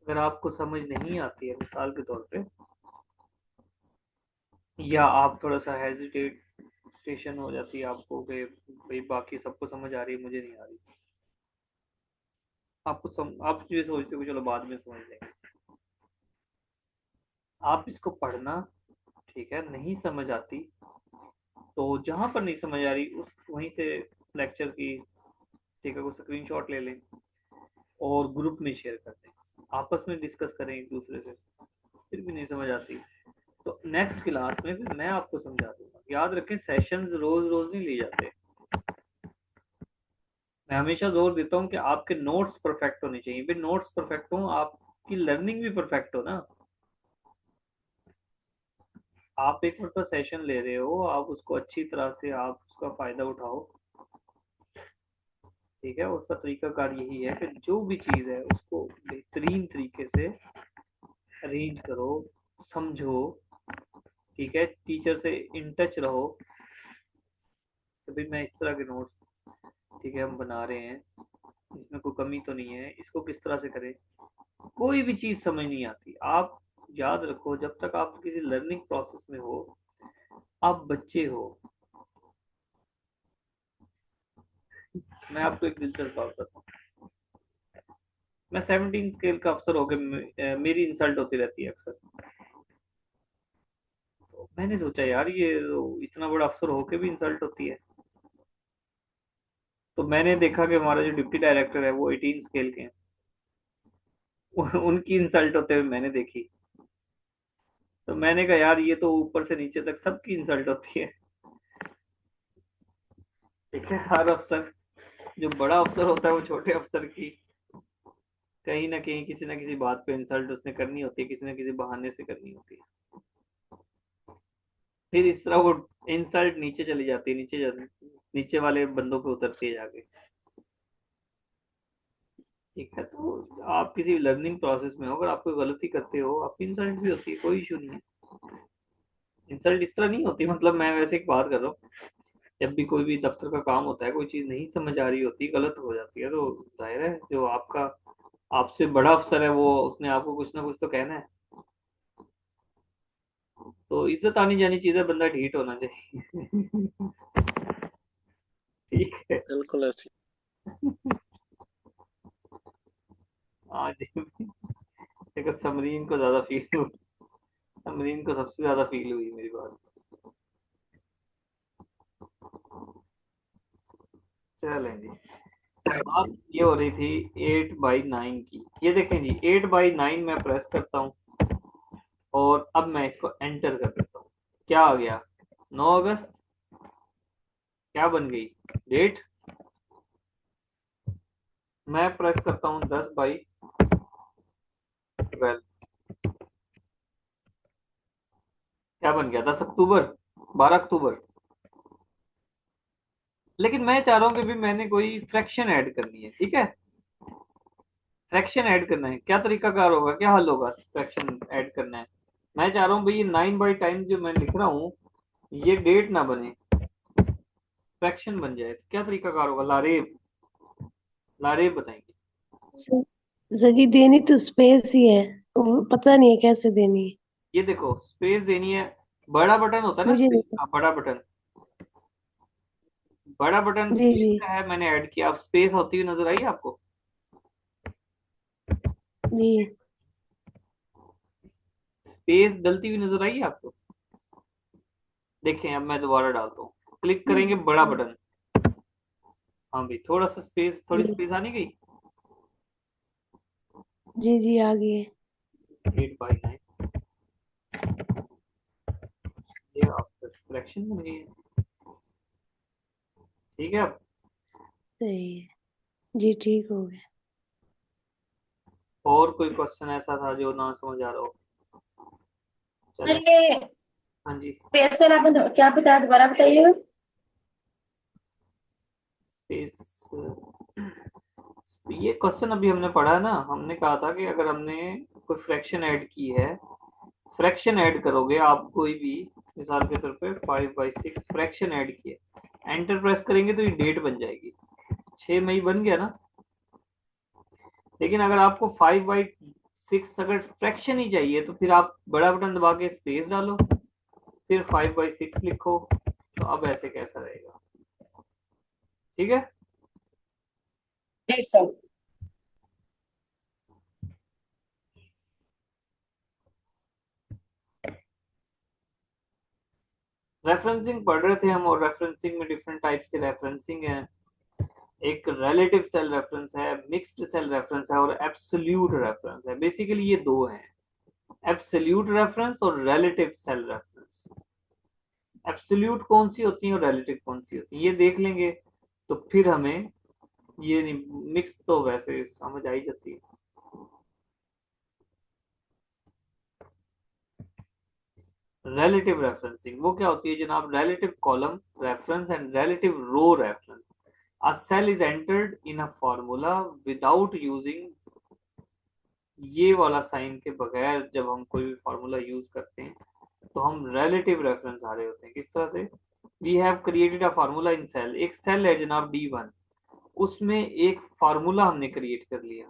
अगर आपको समझ नहीं आती है मिसाल के तौर पे, या आप थोड़ा सा हेजिटेशन हो जाती है आपको कि भाई बाकी सबको समझ आ रही है मुझे नहीं आ रही, आप ये सोचते हो कि चलो बाद में समझ लेंगे, आप इसको पढ़ना, ठीक है, नहीं समझ आती तो जहां पर नहीं समझ आ रही उस वहीं से लेक्चर की, ठीक है, वो स्क्रीनशॉट ले लें और ग्रुप में शेयर कर दें, आपस में डिस्कस करें एक दूसरे से। फिर भी नहीं समझ आती तो नेक्स्ट क्लास में फिर मैं आपको समझा दूंगा। याद रखें, सेशंस रोज रोज नहीं लिए जाते। मैं हमेशा जोर देता हूँ कि आपके नोट्स परफेक्ट होने चाहिए, फिर नोट्स परफेक्ट हो आपकी लर्निंग भी परफेक्ट हो ना। आप एक मतलब सेशन ले रहे हो, आप उसको अच्छी तरह से आप उसका फायदा उठाओ, ठीक है। उसका तरीकाकार यही है कि जो भी चीज़ है उसको बेहतरीन तरीके से अरेंज करो, समझो, ठीक है, टीचर से इन टच रहो कि भाई मैं इस तरह के नोट्स, ठीक है, हम बना रहे हैं, इसमें कोई कमी तो नहीं है, इसको किस तरह से करें। कोई भी चीज़ समझ नहीं आती, आप याद रखो जब तक आप किसी लर्निंग प्रोसेस में हो, आप बच्चे हो। मैं आपको एक दिलचस्प बात बताता हूँ। मैं 17 स्केल का अफसर होकर मेरी इंसल्ट होती रहती है अक्सर। तो मैंने सोचा यार ये इतना बड़ा अफसर होके भी इंसल्ट होती है। तो मैंने देखा कि हमारा जो डिप्टी डायरेक्टर है वो 18 स्केल के हैं। उनकी इंसल्ट होते हुए मैंने देखी। तो मैंने कहा यार ये तो ऊपर से नीचे तक सबकी इंसल्ट होती है, ठीक है। हर अफसर, जो बड़ा अफसर होता है वो छोटे अफसर की कहीं ना कहीं किसी ना किसी बात पे इंसल्ट उसने करनी होती है, किसी ना किसी बहाने से करनी होती है। फिर इस तरह वो इंसल्ट नीचे चली जाती है, नीचे वाले बंदों पे उतरती है जाके, ठीक है। तो आप किसी लर्निंग प्रोसेस में हो, अगर आप कोई गलती करते हो आपकी इंसल्ट भी होती है, कोई इशू नहीं है। इंसल्ट इस तरह नहीं होती, मतलब मैं वैसे एक बात कर रहा हूँ, जब भी कोई भी दफ्तर का काम होता है, कोई चीज नहीं समझ आ रही होती, गलत हो जाती है, तो जाहिर है जो आपका आपसे बड़ा अफसर है वो उसने आपको कुछ ना कुछ तो कहना है। तो इज्जत आनी जानी चीज है, बंदा ढीठ होना चाहिए। ठीक है। बिल्कुल ऐसी। आज देखो समरीन को ज्यादा फील हुई, समरीन को सबसे ज्यादा फील हुई मेरी बात। चलें जी, बात ये हो रही थी 8/9 की। ये देखें जी, 8/9 मैं प्रेस करता हूँ और अब मैं इसको एंटर कर देता हूँ। क्या आ गया? 9 अगस्त। क्या बन गई डेट? मैं प्रेस करता हूँ 10/12। क्या बन गया? 10 अक्टूबर, 12 अक्टूबर। लेकिन मैं चाह रहा हूँ कि भी मैंने कोई फ्रैक्शन ऐड करनी है, ठीक है। फ्रैक्शन ऐड करना है, क्या तरीका कार होगा, क्या हल होगा फ्रैक्शन ऐड करना है। मैं चाह रहा हूँ भाई ये 9/10 जो मैं लिख रहा हूँ ये डेट ना बने, फ्रैक्शन बन जाए, तो क्या तरीका कार होगा? लारेब, लारेब बताएंगे। सर सर जी, देनी तो स्पेस ही है, वो पता नहीं है कैसे देनी है। ये देखो स्पेस देनी है, बड़ा बटन होता है ना मुझे नहीं स्पेस का, बड़ा बटन, बड़ा बटन जी स्पेस जी का है, मैंने ऐड किया। अब स्पेस होती हुई नजर आई आपको? जी स्पेस डलती हुई नजर आई आपको? देखें अब मैं दोबारा डालता हूँ, क्लिक करेंगे बड़ा बटन। हाँ भाई, थोड़ा सा स्पेस, थोड़ी जी स्पेस आनी गई। जी जी आ गई है। 8/9, ये आपका फ्रैक्शन बन गई है, ठीक है। अब सही है। जी ठीक हो गया। और कोई क्वेश्चन ऐसा था जो ना समझ आ रहा हो? सर चलें। ये हाँ जी। स्पेस वाला क्या बताया, दोबारा बताइए। स्पेस, ये क्वेश्चन अभी हमने पढ़ा है ना, हमने कहा था कि अगर हमने कोई फ्रैक्शन ऐड की है, फ्रैक्शन ऐड करोगे आप कोई भी, मिसाल के तौर पे 5/6 फ्रैक्शन ऐड किए, एंटर प्रेस करेंगे तो ये डेट बन जाएगी, 6 मई बन गया ना। लेकिन अगर आपको 6 अगर फ्रैक्शन ही चाहिए तो फिर आप बड़ा बटन दबा के स्पेस डालो, फिर 5/6 लिखो, तो अब ऐसे कैसा रहेगा, ठीक है। जी सर। रेफरेंसिंग पढ़ रहे थे हम, और रेफरेंसिंग में डिफरेंट टाइप्स के रेफरेंसिंग है। एक रिलेटिव सेल रेफरेंस है, मिक्स्ड सेल रेफरेंस है, और एब्सोल्यूट रेफरेंस है। बेसिकली ये दो हैं, एब्सोल्यूट रेफरेंस और रिलेटिव सेल रेफरेंस। एब्सोल्यूट कौन सी होती है और रिलेटिव कौन सी होती है ये देख लेंगे, तो फिर हमें ये नहीं, मिक्स तो वैसे समझ आई जाती है। रिलेटिव रेफरेंसिंग वो क्या होती है जनाब, relative column reference and relative row reference. A cell is entered in a formula without using, ये वाला साइन के बगैर जब हम कोई भी फार्मूला यूज करते हैं तो हम रिलेटिव रेफरेंस आ रहे होते हैं। किस तरह से, we have created a formula in cell, एक सेल है जनाब D1, उसमें एक फार्मूला हमने क्रिएट कर लिया,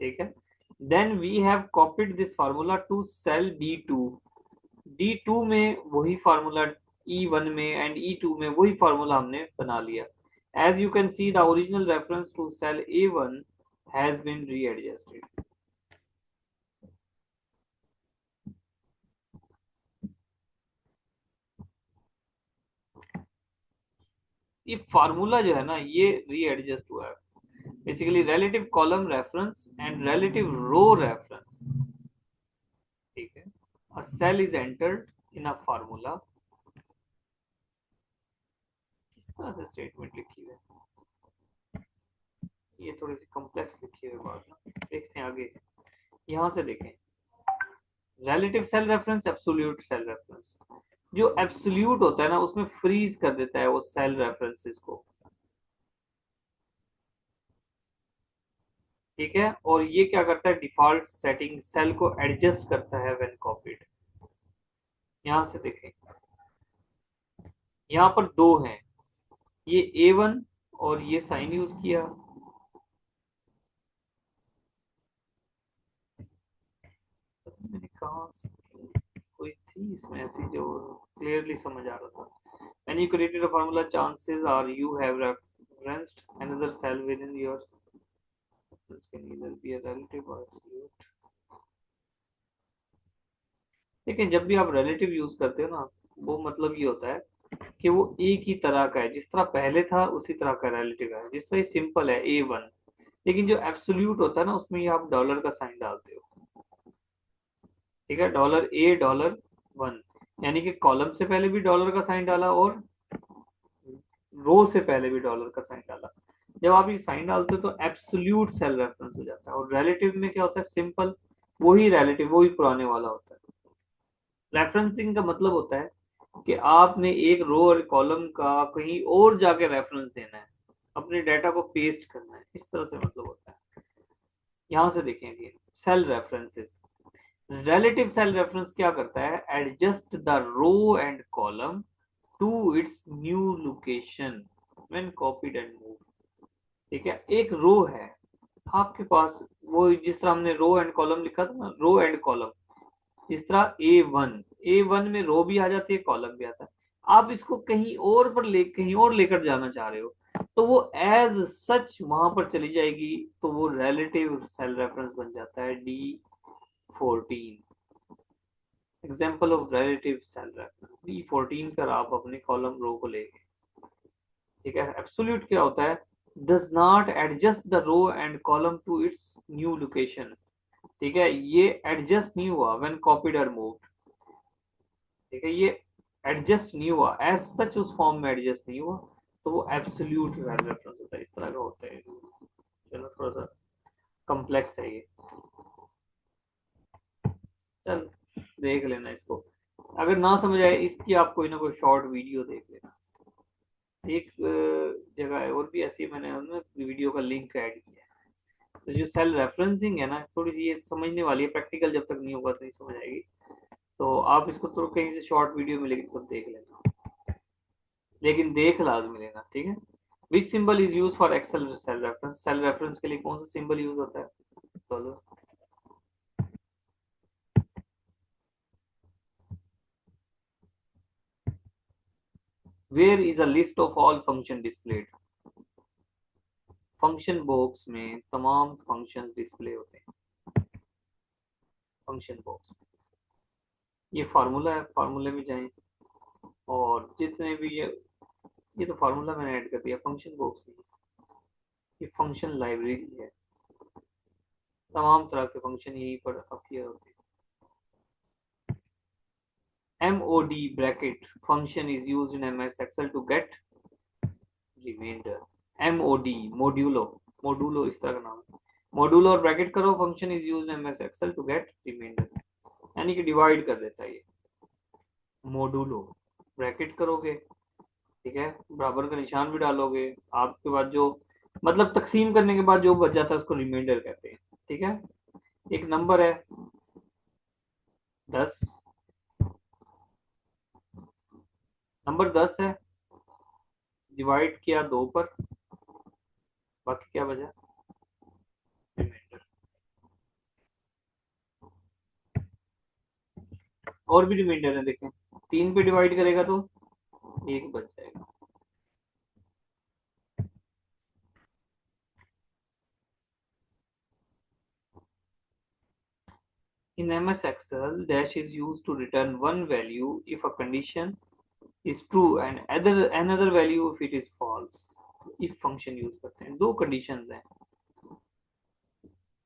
ठीक है। Then we have copied this formula to cell D2, D2 में वही फार्मूला E1 में, एंड E2 में वही फार्मूला हमने बना लिया। As you can see the original reference to cell A1 has been readjusted. ये फार्मूला जो है ना ये रीएडजस्ट हुआ है। Basically relative column reference and relative row reference, ठीक है। A cell is entered in a formula, किस तरह से स्टेटमेंट लिखी है, ये थोड़ी सी कॉम्प्लेक्स लिखी हुई बात है, देखते हैं आगे। यहां से देखें, relative cell reference, absolute cell reference. जो एब्सोल्यूट होता है ना उसमें फ्रीज कर देता है वो सेल रेफरेंसेस को, ठीक है। और ये क्या करता है, डिफॉल्ट सेटिंग सेल को एडजस्ट करता है व्हेन कॉपीड। यहां से देखें, यहाँ पर दो हैं, ये A1 और ये साइन यूज किया, मैंने कहा कोई थी इसमें ऐसी जो क्लियरली समझ आ रहा था। When you created a formula, chances are you have referenced another cell within yours. This can either be a relative or absolute. लेकिन जब भी आप रिलेटिव यूज करते हो ना, वो मतलब ये होता है कि वो एक ही तरह का है, जिस तरह पहले था उसी तरह का रिलेटिव है। जिस तरह सिंपल है A1, लेकिन जो एब्सोल्यूट होता है ना उसमें ये आप डॉलर का साइन डालते हो, ठीक है, $A$1, यानी कि कॉलम से पहले भी डॉलर का साइन डाला और रो से पहले भी डॉलर का साइन डाला। जब आप ये साइन डालते हो तो एब्सोल्यूट सेल रेफरेंस हो जाता है। और रिलेटिव में क्या होता है, सिंपल वही रिलेटिव वही पुराने वाला होता है। रेफरेंसिंग का मतलब होता है कि आपने एक रो और कॉलम का कहीं और जाके रेफरेंस देना है, अपने डाटा को पेस्ट करना है, इस तरह से मतलब होता है। यहां से देखेंगे cell references, relative cell reference क्या करता है, adjust the row and column to its new location when copied and move, ठीक है। एक रो है आपके पास, वो जिस तरह हमने रो एंड कॉलम लिखा था ना, रो एंड कॉलम, जिस तरह A1 में रो भी आ जाती है कॉलम भी आता है। आप इसको कहीं और लेकर जाना चाह रहे हो तो वो एज सच वहां पर चली जाएगी, तो वो रिलेटिव सेल रेफरेंस बन जाता है D14। Example of relative cell reference D14 पर आप अपने कॉलम रो को लेंगे, ठीक है। एब्सोल्यूट क्या होता है, does not adjust the row and column to its new location, ठीक है। ये एडजस्ट नहीं हुआ when copied or moved, ठीक है, ये एडजस्ट नहीं हुआ एज सच, उस फॉर्म में एडजस्ट नहीं हुआ, तो वो एब्सोल्यूट रेफरेंस होता है। इस तरह का होता है, चलो थोड़ा सा कॉम्प्लेक्स है ये, चल देख लेना इसको। अगर ना समझ आए इसकी आप कोई ना कोई शॉर्ट वीडियो देख लेना। एक जगह है और भी ऐसी, मैंने वीडियो का लिंक ऐड किया है। तो जो सेल रेफरेंसिंग है ना, थोड़ी सी ये समझने वाली है, प्रैक्टिकल जब तक नहीं होगा तो नहीं समझ आएगी। तो आप इसको तो कहीं से शॉर्ट वीडियो में लेकर खुद देख लेना, लेकिन देख लाजमी लेना, ठीक है। Which symbol is use for Excel cell reference, cell reference के लिए कौन सा सिंबल यूज होता है, बोलो। Where is a list of all function displayed. Function box में तमाम फंक्शन डिस्प्ले होते हैं। फंक्शन बॉक्स में ये फार्मूला है, फार्मूले में जाएं और जितने भी ये तो फार्मूला मैंने ऐड कर दिया, फंक्शन बॉक्स नहीं, ये फंक्शन लाइब्रेरी है। तमाम तरह के फंक्शन यहीं पर अपीयर होते हैं। MOD bracket function is used in MS Excel to get remainder। MOD modulo इस तरह का नाम है। मोडुलो और ब्रैकेट करो, function is used in MS Excel to get remainder, यानी कि डिवाइड कर देता है ये। मोडुलो ब्रैकेट करोगे, ठीक है, बराबर का निशान भी डालोगे, आपके बाद जो मतलब तकसीम करने के बाद जो बच जाता है उसको रिमाइंडर कहते हैं। ठीक है, एक नंबर है 10, नंबर 10 है, डिवाइड किया 2 पर, बाकी क्या बचा, रिमाइंडर। और भी रिमाइंडर है, देखें 3 पे डिवाइड करेगा तो 1 बच जाएगा। In MS Excel, dash is used to return one value if a condition is true and another value if it is false। if function use करते हैं, 2 कंडीशंस हैं,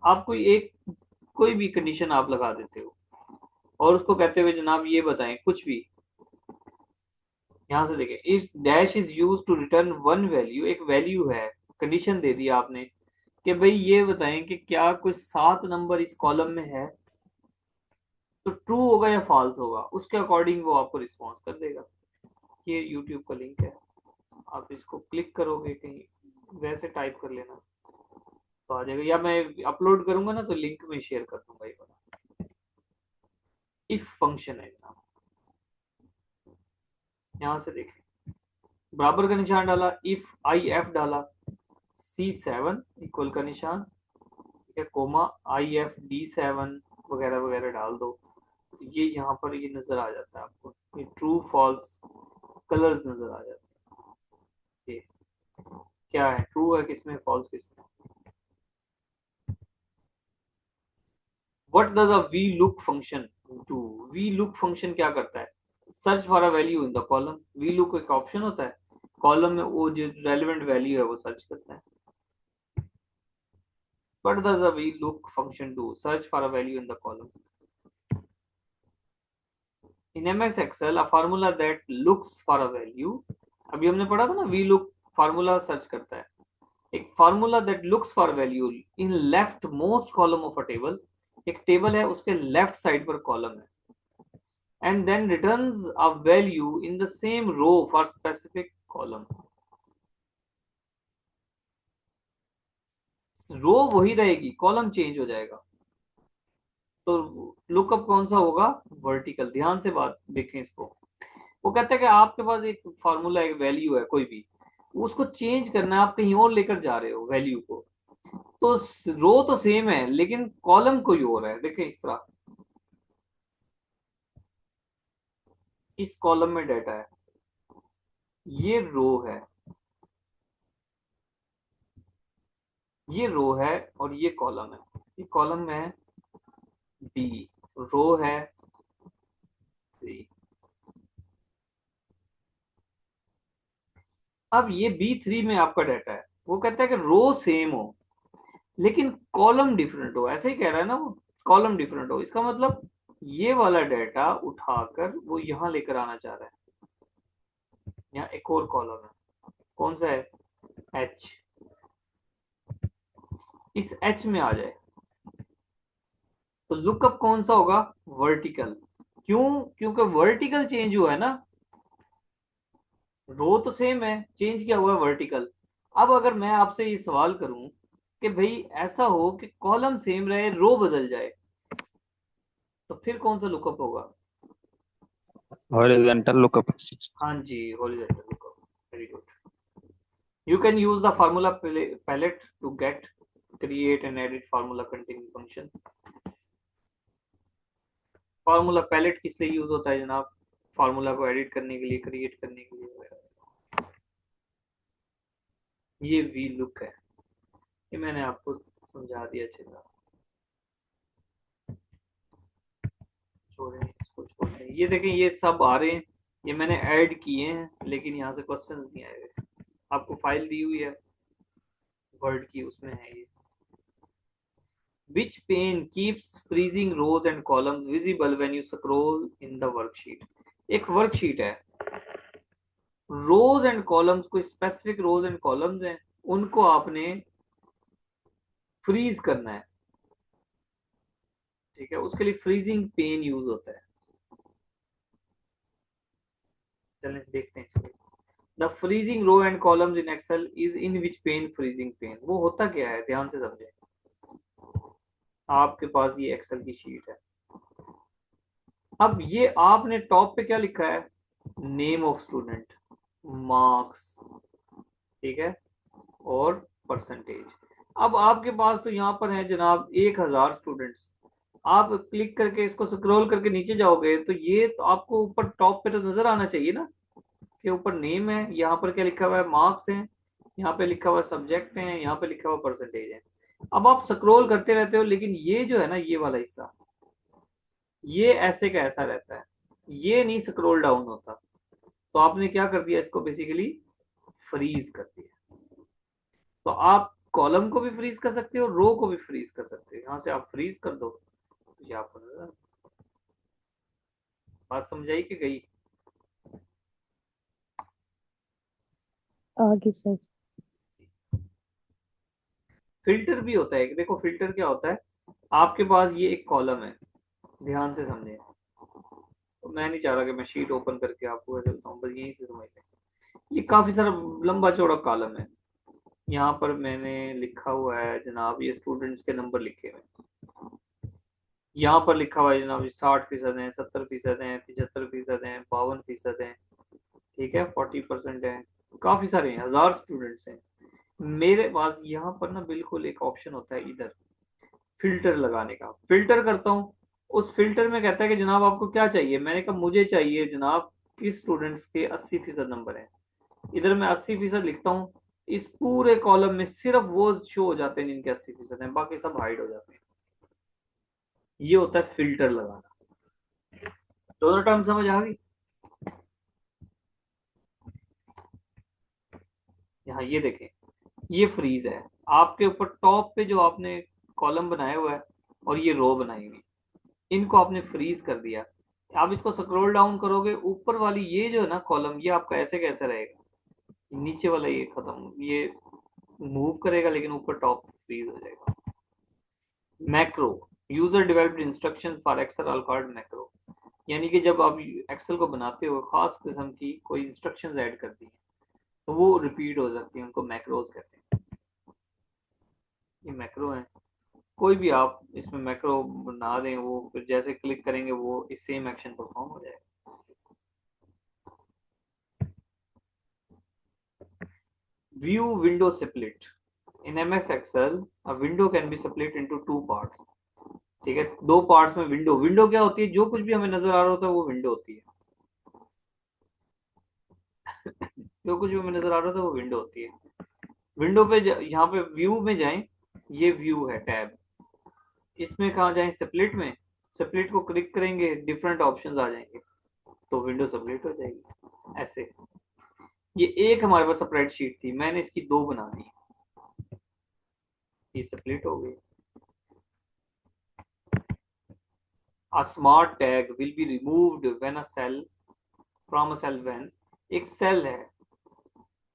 आप कोई भी कंडीशन आप लगा देते हो और उसको कहते हुए जनाब ये बताएं कुछ भी। यहां से देखें, इस dash is use to return one value, एक वैल्यू है, कंडीशन दे दी आपने कि भाई ये बताएं कि क्या कोई 7 नंबर इस कॉलम में है, तो ट्रू होगा या फॉल्स होगा, उसके अकॉर्डिंग वो आपको रिस्पॉन्स कर देगा। ये यूट्यूब का लिंक है, आप इसको क्लिक करोगे, कहीं वैसे टाइप कर लेना तो आ जाएगा, या मैं अपलोड करूंगा ना तो लिंक में शेयर कर दूंगा ये वाला। इफ फंक्शन है जनाब, यहां से देखें, बराबर का निशान डाला, इफ IF डाला, C7 इक्वल का निशान, ठीक है, कोमा IF D7 वगैरह वगैरह डाल दो, तो ये यहाँ पर ये नजर आ जाता है आपको, ये ट्रू फॉल्स कलर्स नजर आ जाते हैं। ये क्या है, ट्रू है किसमें, फॉल्स किसमें। What does a V look function do. V look function क्या करता है, search for a value in the column. V look एक ऑप्शन होता है, कॉलम में वो जो रेलेवेंट वैल्यू है वो सर्च करता है। What does a V look function do, search for a value in the column. In MS Excel, a formula that looks for a value, अभी हमने पढ़ा था ना, वी लुक फार्मूला सर्च करता है, एक formula that looks for value in left most column of a table, एक table है उसके लेफ्ट साइड पर कॉलम है, and then returns a value in the same row for specific column. Row वही रहेगी, कॉलम चेंज हो जाएगा। तो लुकअप कौन सा होगा, वर्टिकल। ध्यान से बात देखें इसको, वो कहता है कि आपके पास एक फॉर्मूला, एक वैल्यू है कोई भी, उसको चेंज करना है, आप कहीं और लेकर जा रहे हो वैल्यू को, तो रो तो सेम है लेकिन कॉलम कोई और है। देखें इस तरह, इस कॉलम में डाटा है, ये रो है, ये रो है और ये कॉलम है, ये कॉलम में है B, रो है C। अब ये B3 में आपका डाटा है, वो कहता है कि रो सेम हो लेकिन कॉलम डिफरेंट हो, ऐसे ही कह रहा है ना वो, कॉलम डिफरेंट हो, इसका मतलब ये वाला डाटा उठाकर वो यहां लेकर आना चाह रहा है। यहाँ एक और कॉलम है, कौन सा है, H, इस H में आ जाए, तो लुकअप कौन सा होगा, वर्टिकल। क्यों, क्योंकि वर्टिकल चेंज हुआ है ना, रो तो सेम है, चेंज क्या हुआ है, वर्टिकल। अब अगर मैं आपसे ये सवाल करूं कि भाई ऐसा हो कि कॉलम सेम रहे, रो बदल जाए, तो फिर कौन सा लुकअप होगा, हॉरिजॉन्टल लुकअप। हाँ जी, horizontal lookup. Very good. You can use the formula palette to get, create and edit formula containing function। Formula palette किस लिए यूज होता है जनाब, फार्मूला को एडिट करने के लिए, क्रिएट करने के लिए वगैरह। ये वी लुक है, ये मैंने आपको समझा दिया अच्छी तरह। छोड़ें इसको, छोड़ें। ये देखें ये सब आ रहे हैं, ये मैंने ऐड किए हैं लेकिन यहाँ से क्वेश्चंस नहीं आए हुए। आपको फाइल दी हुई है वर्ड की, उसमें है ये। Which pane keeps freezing rows and columns visible when you scroll in the worksheet? एक वर्कशीट है, रोज एंड कॉलम्स, कोई स्पेसिफिक रोज एंड कॉलम्स हैं, उनको आपने फ्रीज करना है। ठीक है, उसके लिए फ्रीजिंग पेन यूज होता है। चलें देखते हैं। The freezing row and columns in Excel is in which pane freezing pane, वो होता क्या है ध्यान से समझें। आपके पास ये एक्सेल की शीट है, अब ये आपने टॉप पे क्या लिखा है, नेम ऑफ स्टूडेंट, मार्क्स, ठीक है, और परसेंटेज। अब आपके पास तो यहाँ पर है जनाब 1000 स्टूडेंट्स। आप क्लिक करके इसको स्क्रॉल करके नीचे जाओगे तो ये तो आपको ऊपर टॉप पे तो नजर आना चाहिए ना, कि ऊपर नेम है, यहाँ पर क्या लिखा हुआ है, मार्क्स है, यहाँ पे लिखा हुआ सब्जेक्ट है, यहाँ पे लिखा हुआ परसेंटेज है। अब आप स्क्रॉल करते रहते हो, लेकिन ये जो है ना, ये वाला हिस्सा, ये ऐसे का ऐसा रहता है, ये नहीं स्क्रॉल डाउन होता। तो आपने क्या कर दिया, इसको बेसिकली फ्रीज कर दिया। तो आप कॉलम को भी फ्रीज कर सकते हो, रो को भी फ्रीज कर सकते हो। यहाँ से आप फ्रीज कर दो तो ये आपको नजर, बात समझ आई कि गई। आगे सर। फिल्टर भी होता है, देखो फिल्टर क्या होता है, आपके पास ये एक कॉलम है, ध्यान से समझे। तो मैं नहीं चाह रहा कि मैं शीट ओपन करके आपको ऐसे बताऊं, बस यहीं से समझ लें। ये काफी सारा लंबा चौड़ा कॉलम है, यहाँ पर मैंने लिखा हुआ है जनाब, ये स्टूडेंट्स के नंबर लिखे हुए हैं। यहाँ पर लिखा हुआ है जनाब 60% है, 70% है, 75% है, 52% है, ठीक है, 40% है, काफी सारे हैं, 1000 स्टूडेंट्स हैं। मेरे पास यहाँ पर ना बिल्कुल एक ऑप्शन होता है इधर, फिल्टर लगाने का। फिल्टर करता हूँ, उस फिल्टर में कहता है कि जनाब आपको क्या चाहिए। मैंने कहा मुझे चाहिए जनाब किस स्टूडेंट्स के 80% नंबर हैं। इधर मैं 80% लिखता हूँ, इस पूरे कॉलम में सिर्फ वो शो हो जाते हैं जिनके 80% हैं, बाकी सब हाइड हो जाते हैं। ये होता है फिल्टर लगाना। दोनों टर्म समझ आ गई। यहाँ ये देखें, ये फ्रीज है, आपके ऊपर टॉप पे जो आपने कॉलम बनाया हुआ है और ये रो बनाई हुई, इनको आपने फ्रीज कर दिया। आप इसको स्क्रॉल डाउन करोगे, ऊपर वाली ये जो है ना कॉलम, ये आपका ऐसे कैसे रहेगा, नीचे वाला ये खत्म, ये मूव करेगा लेकिन ऊपर टॉप फ्रीज हो जाएगा। Macro, user developed instruction for Excel are called macro, यानी कि जब आप एक्सेल को बनाते हो खास किस्म की कोई इंस्ट्रक्शंस ऐड करती हैं तो वो रिपीट हो जाती है, उनको मैक्रोज कहते हैं। ये मैक्रो है, कोई भी आप इसमें मैक्रो बना दें, वो फिर जैसे क्लिक करेंगे वो सेम एक्शन परफॉर्म हो जाएगा। View window split in MS Excel, a window can be split into two parts. ठीक है, दो पार्ट्स में विंडो, विंडो क्या होती है, जो कुछ भी हमें नजर आ रहा होता है वो विंडो होती है। जो कुछ भी हमें नजर आ रहा था वो विंडो होती है। विंडो पे यहाँ पे व्यू में जाएं, ये व्यू है टैब, इसमें कहाँ जाएं, स्प्लिट में, स्प्लिट को क्लिक करेंगे डिफरेंट ऑप्शंस आ जाएंगे, तो विंडो स्प्लिट हो जाएगी ऐसे। ये एक हमारे पास स्प्रेडशीट थी, मैंने इसकी दो बना दी, ये स्प्लिट हो गई। A smart tag will be removed when a cell from a cell when, एक सेल है,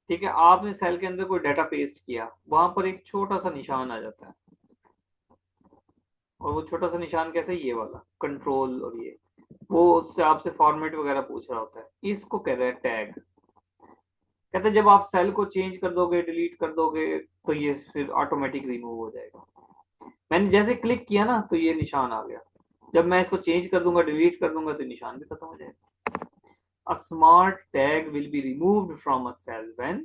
ठीक है, आपने सेल के अंदर कोई डाटा पेस्ट किया, वहां पर एक छोटा सा निशान आ जाता है, और वो छोटा सा निशान कैसे, ये वाला कंट्रोल, और ये वो उससे आपसे फॉर्मेट वगैरह पूछ रहा होता है, इसको कह रहे हैं टैग। कहते हैं जब आप सेल को चेंज कर दोगे, डिलीट कर दोगे, तो ये फिर ऑटोमेटिक रिमूव हो जाएगा। मैंने जैसे क्लिक किया ना तो ये निशान आ गया, जब मैं इसको चेंज कर दूंगा, डिलीट कर दूंगा, तो निशान भी खत्म हो जाएगा। A smart tag will be removed from a cell when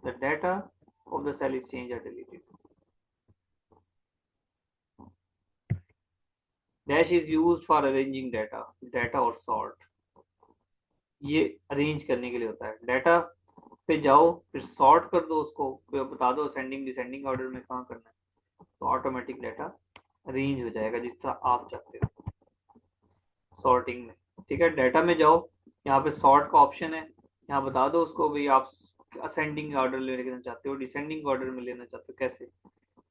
the data of the cell is changed or deleted. Dash is used for arranging data or sort. ये अरेंज करने के लिए होता है डाटा, पे जाओ, फिर सॉर्ट कर दो उसको, फिर बता दो असेंडिंग डिसेंडिंग ऑर्डर में कहाँ करना है, तो ऑटोमेटिक डाटा अरेंज हो जाएगा जिस तरह आप चाहते हो सॉर्टिंग में। ठीक है, डाटा में जाओ, यहाँ पे सॉर्ट का ऑप्शन है, यहाँ बता दो उसको भाई आप असेंडिंग ऑर्डर लेना चाहते हो, डिसेंडिंग ऑर्डर में लेना चाहते हो, कैसे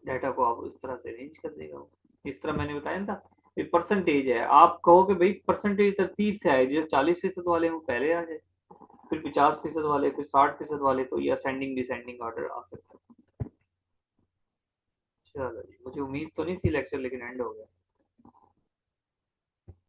डाटा को आप उस तरह से अरेंज कर देगा वो। इस तरह मैंने बताया ना था। ये परसेंटेज है, आप कहो कि भाई परसेंटेज तरतीब से आए, जो 40% वाले हैं वो पहले आ जाए, फिर 50% वाले, फिर 60% वाले, तो ये असेंडिंग डिसेंडिंग ऑर्डर आ सकता है। चलो जी, मुझे उम्मीद तो नहीं थी लेक्चर, लेकिन एंड हो गया।